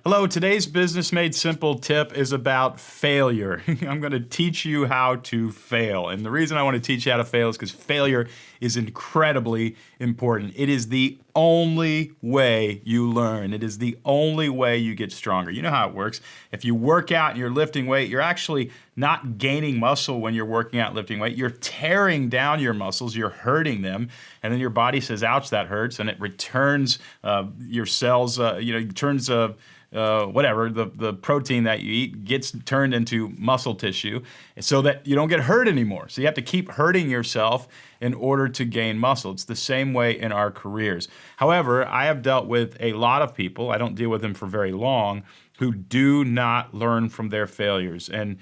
Hello, today's Business Made Simple tip is about failure. I'm going to teach you how to fail. And the reason I want to teach you how to fail is because failure is incredibly important. It is the only way you learn. It is the only way you get stronger. You know how it works. If you work out and you're lifting weight, you're actually not gaining muscle when you're working out lifting weight. You're tearing down your muscles, you're hurting them, and then your body says, ouch, that hurts, and it returns your cells, turns whatever, the protein that you eat gets turned into muscle tissue so that you don't get hurt anymore. So you have to keep hurting yourself in order to gain muscle. It's the same way in our careers. However, I have dealt with a lot of people, I don't deal with them for very long, who do not learn from their failures. And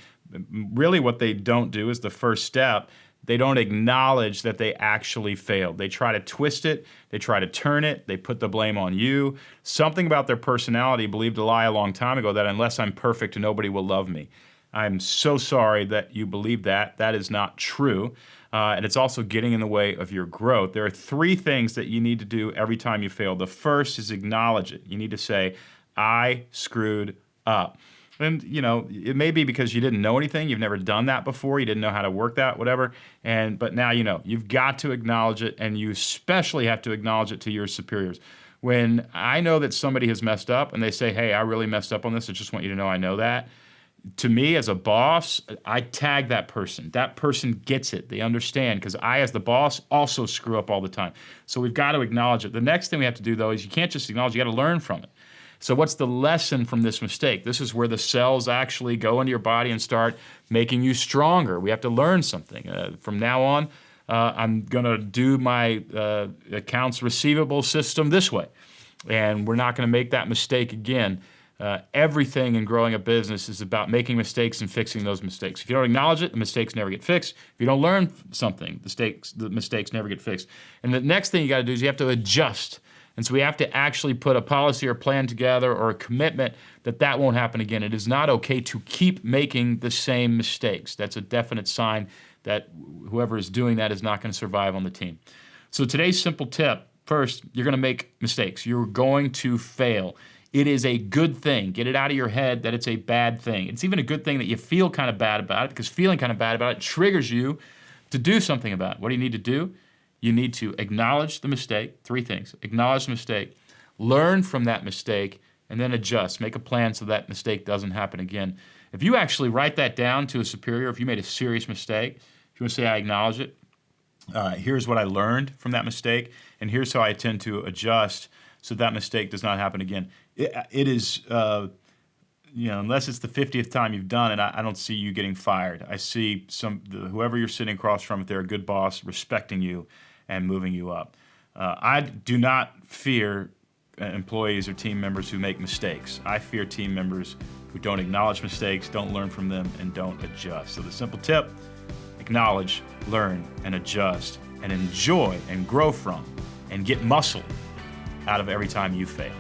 really what they don't do is the first step. They don't acknowledge that they actually failed. They try to twist it, they try to turn it, they put the blame on you. Something about their personality believed a lie a long time ago that unless I'm perfect, nobody will love me. I'm so sorry that you believe that. That is not true. And it's also getting in the way of your growth. There are three things that you need to do every time you fail. The first is acknowledge it. You need to say, I screwed up. And, it may be because you didn't know anything. You've never done that before. You didn't know how to work that, whatever. But now you know. You've got to acknowledge it, and you especially have to acknowledge it to your superiors. When I know that somebody has messed up and they say, hey, I really messed up on this, I just want you to know I know that. To me, as a boss, I tag that person. That person gets it. They understand, because I, as the boss, also screw up all the time. So we've got to acknowledge it. The next thing we have to do, though, is you can't just acknowledge, you got to learn from it. So what's the lesson from this mistake? This is where the cells actually go into your body and start making you stronger. We have to learn something. From now on, I'm going to do my accounts receivable system this way. And we're not going to make that mistake again. Everything in growing a business is about making mistakes and fixing those mistakes. If you don't acknowledge it, the mistakes never get fixed. If you don't learn something, the mistakes never get fixed. And the next thing you got to do is you have to adjust. And so we have to actually put a policy or plan together or a commitment that won't happen again. It is not okay to keep making the same mistakes. That's a definite sign that whoever is doing that is not going to survive on the team. So today's simple tip, first, you're going to make mistakes. You're going to fail. It is a good thing. Get it out of your head that it's a bad thing. It's even a good thing that you feel kind of bad about it, because feeling kind of bad about it triggers you to do something about it. What do you need to do? You need to acknowledge the mistake. Three things. Acknowledge the mistake, learn from that mistake, and then adjust. Make a plan so that mistake doesn't happen again. If you actually write that down to a superior, if you made a serious mistake, if you want to say I acknowledge it, here's what I learned from that mistake, and here's how I intend to adjust so that mistake does not happen again. It is, unless it's the 50th time you've done it, I don't see you getting fired. I see whoever you're sitting across from, if they're a good boss, respecting you and moving you up. I do not fear employees or team members who make mistakes. I fear team members who don't acknowledge mistakes, don't learn from them, and don't adjust. So the simple tip, acknowledge, learn, and adjust, and enjoy and grow from, and get muscle out of every time you fail.